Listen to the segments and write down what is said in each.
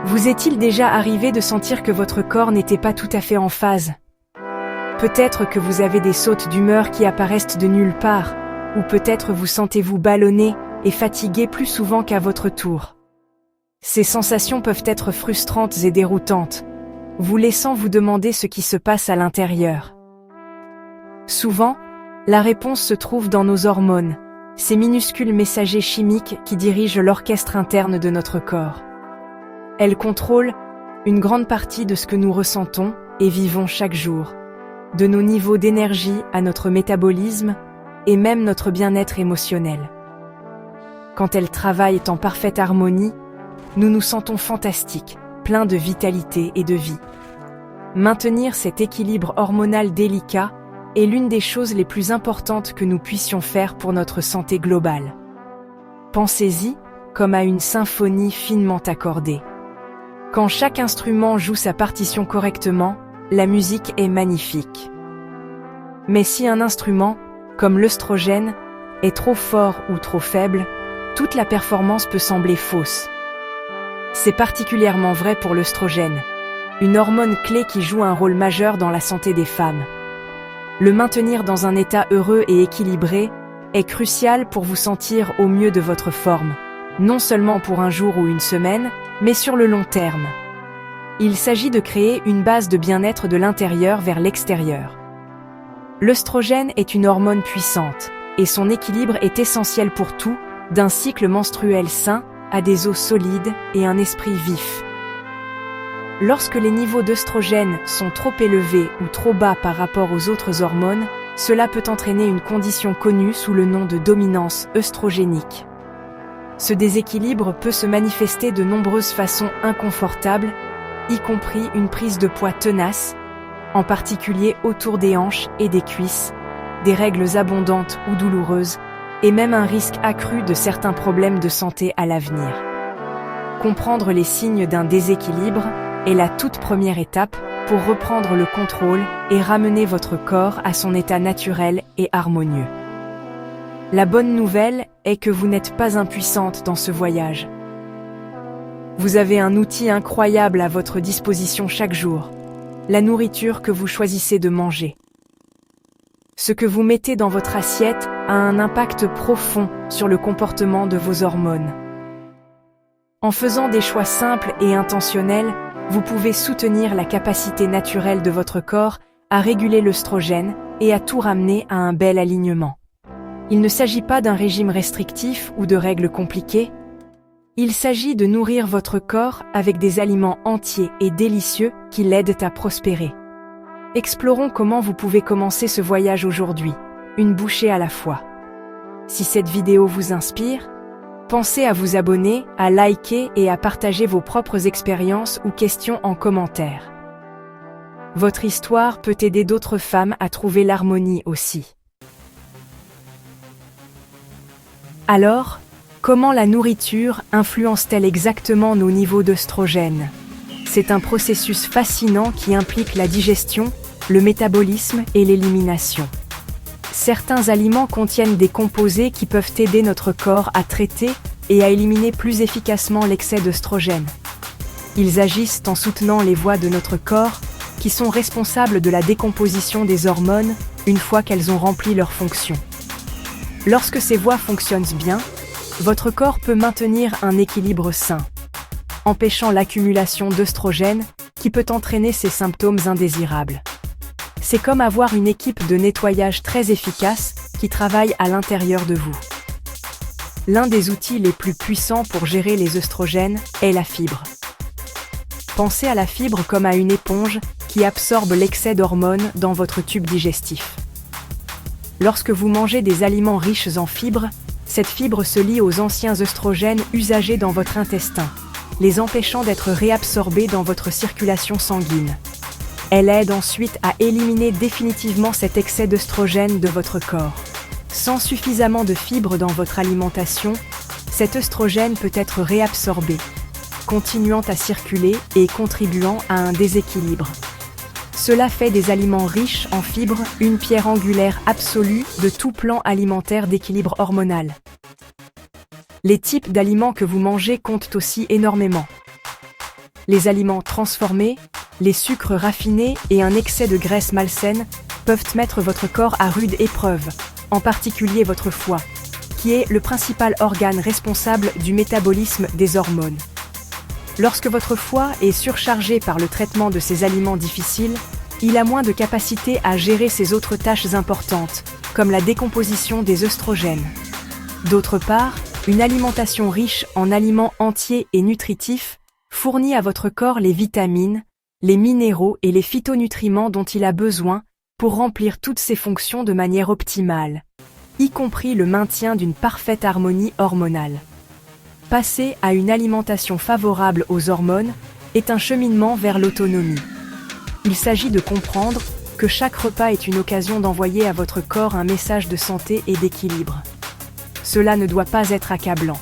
Vous est-il déjà arrivé de sentir que votre corps n'était pas tout à fait en phase? Peut-être que vous avez des sautes d'humeur qui apparaissent de nulle part, ou peut-être vous sentez-vous ballonné et fatigué plus souvent qu'à votre tour. Ces sensations peuvent être frustrantes et déroutantes, vous laissant vous demander ce qui se passe à l'intérieur. Souvent, la réponse se trouve dans nos hormones, ces minuscules messagers chimiques qui dirigent l'orchestre interne de notre corps. Elles contrôlent une grande partie de ce que nous ressentons et vivons chaque jour, de nos niveaux d'énergie à notre métabolisme et même notre bien-être émotionnel. Quand elles travaillent en parfaite harmonie, nous nous sentons fantastiques, pleins de vitalité et de vie. Maintenir cet équilibre hormonal délicat est l'une des choses les plus importantes que nous puissions faire pour notre santé globale. Pensez-y comme à une symphonie finement accordée. Quand chaque instrument joue sa partition correctement, la musique est magnifique. Mais si un instrument, comme l'œstrogène, est trop fort ou trop faible, toute la performance peut sembler fausse. C'est particulièrement vrai pour l'œstrogène, une hormone clé qui joue un rôle majeur dans la santé des femmes. Le maintenir dans un état heureux et équilibré est crucial pour vous sentir au mieux de votre forme, non seulement pour un jour ou une semaine, mais sur le long terme. Il s'agit de créer une base de bien-être de l'intérieur vers l'extérieur. L'œstrogène est une hormone puissante, et son équilibre est essentiel pour tout, d'un cycle menstruel sain à des os solides et un esprit vif. Lorsque les niveaux d'œstrogène sont trop élevés ou trop bas par rapport aux autres hormones, cela peut entraîner une condition connue sous le nom de dominance œstrogénique. Ce déséquilibre peut se manifester de nombreuses façons inconfortables, y compris une prise de poids tenace, en particulier autour des hanches et des cuisses, des règles abondantes ou douloureuses, et même un risque accru de certains problèmes de santé à l'avenir. Comprendre les signes d'un déséquilibre est la toute première étape pour reprendre le contrôle et ramener votre corps à son état naturel et harmonieux. La bonne nouvelle est que vous n'êtes pas impuissante dans ce voyage. Vous avez un outil incroyable à votre disposition chaque jour, la nourriture que vous choisissez de manger. Ce que vous mettez dans votre assiette a un impact profond sur le comportement de vos hormones. En faisant des choix simples et intentionnels, vous pouvez soutenir la capacité naturelle de votre corps à réguler l'œstrogène et à tout ramener à un bel alignement. Il ne s'agit pas d'un régime restrictif ou de règles compliquées. Il s'agit de nourrir votre corps avec des aliments entiers et délicieux qui l'aident à prospérer. Explorons comment vous pouvez commencer ce voyage aujourd'hui, une bouchée à la fois. Si cette vidéo vous inspire, pensez à vous abonner, à liker et à partager vos propres expériences ou questions en commentaire. Votre histoire peut aider d'autres femmes à trouver l'harmonie aussi. Alors, comment la nourriture influence-t-elle exactement nos niveaux d'œstrogène? C'est un processus fascinant qui implique la digestion, le métabolisme et l'élimination. Certains aliments contiennent des composés qui peuvent aider notre corps à traiter et à éliminer plus efficacement l'excès d'œstrogène. Ils agissent en soutenant les voies de notre corps qui sont responsables de la décomposition des hormones une fois qu'elles ont rempli leur fonction. Lorsque ces voies fonctionnent bien, votre corps peut maintenir un équilibre sain, empêchant l'accumulation d'œstrogène qui peut entraîner ces symptômes indésirables. C'est comme avoir une équipe de nettoyage très efficace qui travaille à l'intérieur de vous. L'un des outils les plus puissants pour gérer les œstrogènes est la fibre. Pensez à la fibre comme à une éponge qui absorbe l'excès d'hormones dans votre tube digestif. Lorsque vous mangez des aliments riches en fibres, cette fibre se lie aux anciens œstrogènes usagés dans votre intestin, les empêchant d'être réabsorbés dans votre circulation sanguine. Elle aide ensuite à éliminer définitivement cet excès d'œstrogène de votre corps. Sans suffisamment de fibres dans votre alimentation, cet œstrogène peut être réabsorbé, continuant à circuler et contribuant à un déséquilibre. Cela fait des aliments riches en fibres une pierre angulaire absolue de tout plan alimentaire d'équilibre hormonal. Les types d'aliments que vous mangez comptent aussi énormément. Les aliments transformés, les sucres raffinés et un excès de graisse malsaine peuvent mettre votre corps à rude épreuve, en particulier votre foie, qui est le principal organe responsable du métabolisme des hormones. Lorsque votre foie est surchargé par le traitement de ces aliments difficiles, il a moins de capacité à gérer ses autres tâches importantes, comme la décomposition des œstrogènes. D'autre part, une alimentation riche en aliments entiers et nutritifs fournit à votre corps les vitamines, les minéraux et les phytonutriments dont il a besoin pour remplir toutes ses fonctions de manière optimale, y compris le maintien d'une parfaite harmonie hormonale. Passer à une alimentation favorable aux hormones est un cheminement vers l'autonomie. Il s'agit de comprendre que chaque repas est une occasion d'envoyer à votre corps un message de santé et d'équilibre. Cela ne doit pas être accablant.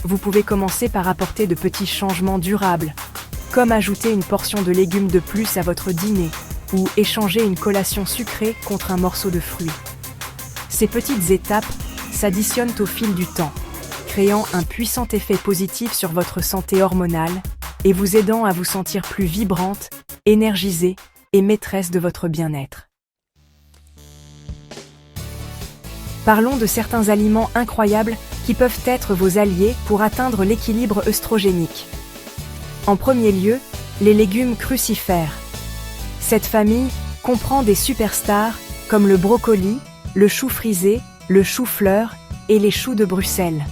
Vous pouvez commencer par apporter de petits changements durables, comme ajouter une portion de légumes de plus à votre dîner ou échanger une collation sucrée contre un morceau de fruit. Ces petites étapes s'additionnent au fil du temps, créant un puissant effet positif sur votre santé hormonale et vous aidant à vous sentir plus vibrante, énergisée et maîtresse de votre bien-être. Parlons de certains aliments incroyables qui peuvent être vos alliés pour atteindre l'équilibre œstrogénique. En premier lieu, les légumes crucifères. Cette famille comprend des superstars comme le brocoli, le chou frisé, le chou-fleur et les choux de Bruxelles.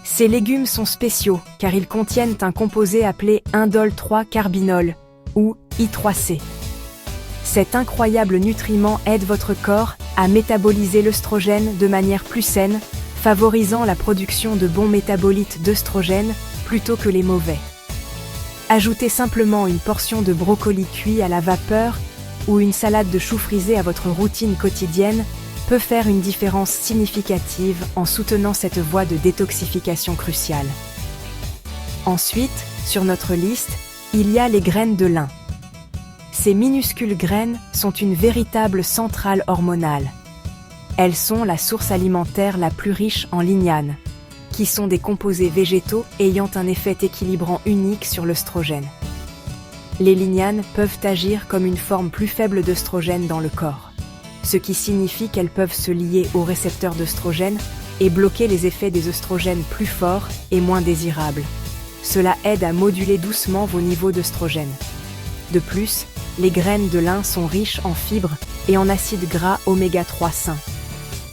Ces légumes sont spéciaux car ils contiennent un composé appelé indole 3-carbinol ou I3C. Cet incroyable nutriment aide votre corps à métaboliser l'œstrogène de manière plus saine, favorisant la production de bons métabolites d'œstrogène plutôt que les mauvais. Ajoutez simplement une portion de brocoli cuit à la vapeur ou une salade de choux frisé à votre routine quotidienne peut faire une différence significative en soutenant cette voie de détoxification cruciale. Ensuite, sur notre liste, il y a les graines de lin. Ces minuscules graines sont une véritable centrale hormonale. Elles sont la source alimentaire la plus riche en lignanes, qui sont des composés végétaux ayant un effet équilibrant unique sur l'œstrogène. Les lignanes peuvent agir comme une forme plus faible d'œstrogène dans le corps, ce qui signifie qu'elles peuvent se lier aux récepteurs d'œstrogène et bloquer les effets des œstrogènes plus forts et moins désirables. Cela aide à moduler doucement vos niveaux d'œstrogène. De plus, les graines de lin sont riches en fibres et en acides gras oméga 3 sains.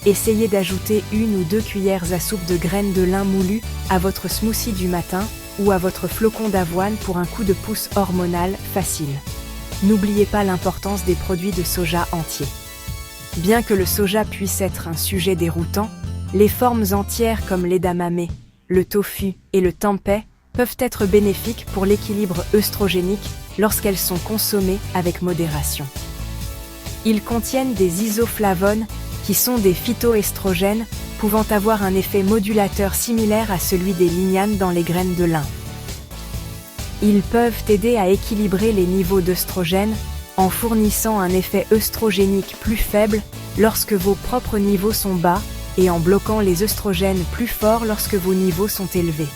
Essayez d'ajouter 1 ou 2 cuillères à soupe de graines de lin moulues à votre smoothie du matin ou à votre flocon d'avoine pour un coup de pouce hormonal facile. N'oubliez pas l'importance des produits de soja entiers. Bien que le soja puisse être un sujet déroutant, les formes entières comme l'edamame, le tofu et le tempeh peuvent être bénéfiques pour l'équilibre œstrogénique lorsqu'elles sont consommées avec modération. Ils contiennent des isoflavones qui sont des phytoestrogènes pouvant avoir un effet modulateur similaire à celui des lignanes dans les graines de lin. Ils peuvent aider à équilibrer les niveaux d'œstrogène en fournissant un effet œstrogénique plus faible lorsque vos propres niveaux sont bas et en bloquant les œstrogènes plus forts lorsque vos niveaux sont élevés.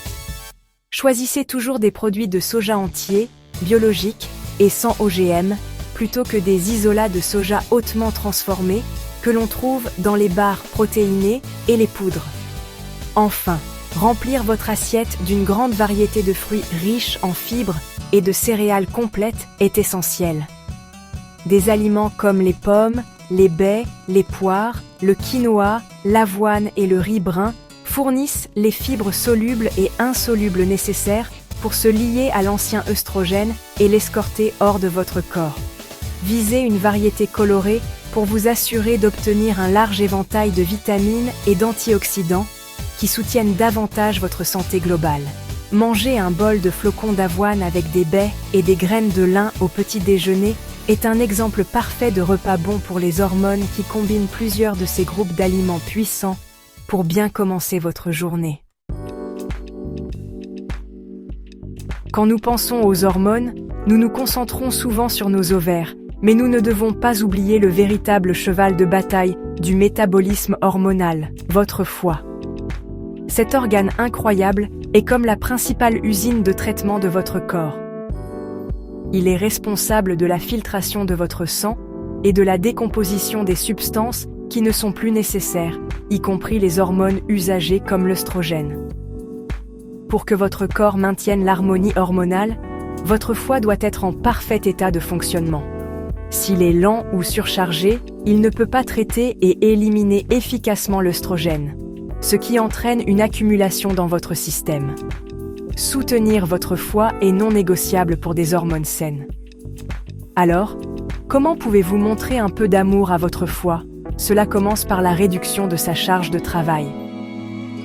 Choisissez toujours des produits de soja entiers, biologiques et sans OGM, plutôt que des isolats de soja hautement transformés que l'on trouve dans les barres protéinées et les poudres. Enfin, remplir votre assiette d'une grande variété de fruits riches en fibres et de céréales complètes est essentiel. Des aliments comme les pommes, les baies, les poires, le quinoa, l'avoine et le riz brun fournissent les fibres solubles et insolubles nécessaires pour se lier à l'ancien œstrogène et l'escorter hors de votre corps. Visez une variété colorée pour vous assurer d'obtenir un large éventail de vitamines et d'antioxydants qui soutiennent davantage votre santé globale. Manger un bol de flocons d'avoine avec des baies et des graines de lin au petit déjeuner est un exemple parfait de repas bon pour les hormones qui combine plusieurs de ces groupes d'aliments puissants pour bien commencer votre journée. Quand nous pensons aux hormones, nous nous concentrons souvent sur nos ovaires, mais nous ne devons pas oublier le véritable cheval de bataille du métabolisme hormonal, votre foie. Cet organe incroyable est comme la principale usine de traitement de votre corps. Il est responsable de la filtration de votre sang et de la décomposition des substances qui ne sont plus nécessaires, y compris les hormones usagées comme l'œstrogène. Pour que votre corps maintienne l'harmonie hormonale, votre foie doit être en parfait état de fonctionnement. S'il est lent ou surchargé, il ne peut pas traiter et éliminer efficacement l'œstrogène, ce qui entraîne une accumulation dans votre système. Soutenir votre foie est non négociable pour des hormones saines. Alors, comment pouvez-vous montrer un peu d'amour à votre foie? Cela commence par la réduction de sa charge de travail.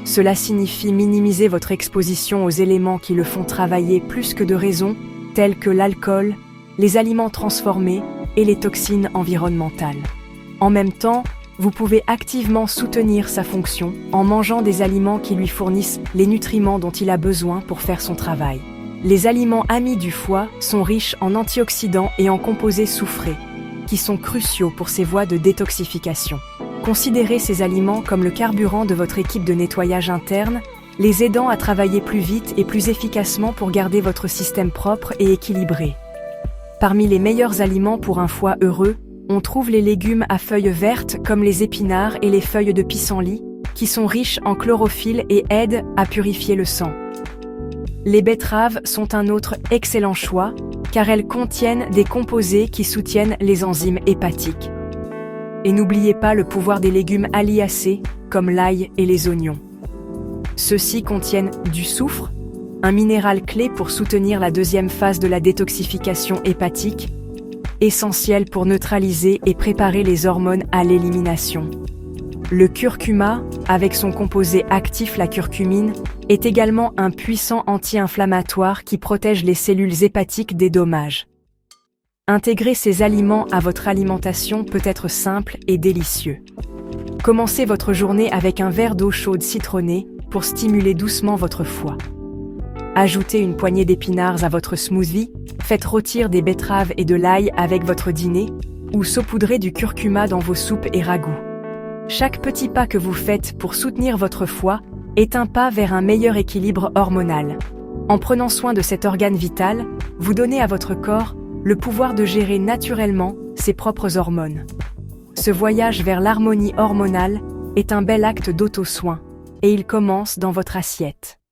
Cela signifie minimiser votre exposition aux éléments qui le font travailler plus que de raison, tels que l'alcool, les aliments transformés et les toxines environnementales. En même temps, vous pouvez activement soutenir sa fonction en mangeant des aliments qui lui fournissent les nutriments dont il a besoin pour faire son travail. Les aliments amis du foie sont riches en antioxydants et en composés soufrés, qui sont cruciaux pour ses voies de détoxification. Considérez ces aliments comme le carburant de votre équipe de nettoyage interne, les aidant à travailler plus vite et plus efficacement pour garder votre système propre et équilibré. Parmi les meilleurs aliments pour un foie heureux, on trouve les légumes à feuilles vertes comme les épinards et les feuilles de pissenlit, qui sont riches en chlorophylle et aident à purifier le sang. Les betteraves sont un autre excellent choix, car elles contiennent des composés qui soutiennent les enzymes hépatiques. Et n'oubliez pas le pouvoir des légumes aliacés, comme l'ail et les oignons. Ceux-ci contiennent du soufre, un minéral clé pour soutenir la deuxième phase de la détoxification hépatique, essentiel pour neutraliser et préparer les hormones à l'élimination. Le curcuma, avec son composé actif la curcumine, est également un puissant anti-inflammatoire qui protège les cellules hépatiques des dommages. Intégrer ces aliments à votre alimentation peut être simple et délicieux. Commencez votre journée avec un verre d'eau chaude citronnée pour stimuler doucement votre foie. Ajoutez une poignée d'épinards à votre smoothie, faites rôtir des betteraves et de l'ail avec votre dîner, ou saupoudrez du curcuma dans vos soupes et ragoûts. Chaque petit pas que vous faites pour soutenir votre foie est un pas vers un meilleur équilibre hormonal. En prenant soin de cet organe vital, vous donnez à votre corps le pouvoir de gérer naturellement ses propres hormones. Ce voyage vers l'harmonie hormonale est un bel acte d'auto-soin, et il commence dans votre assiette.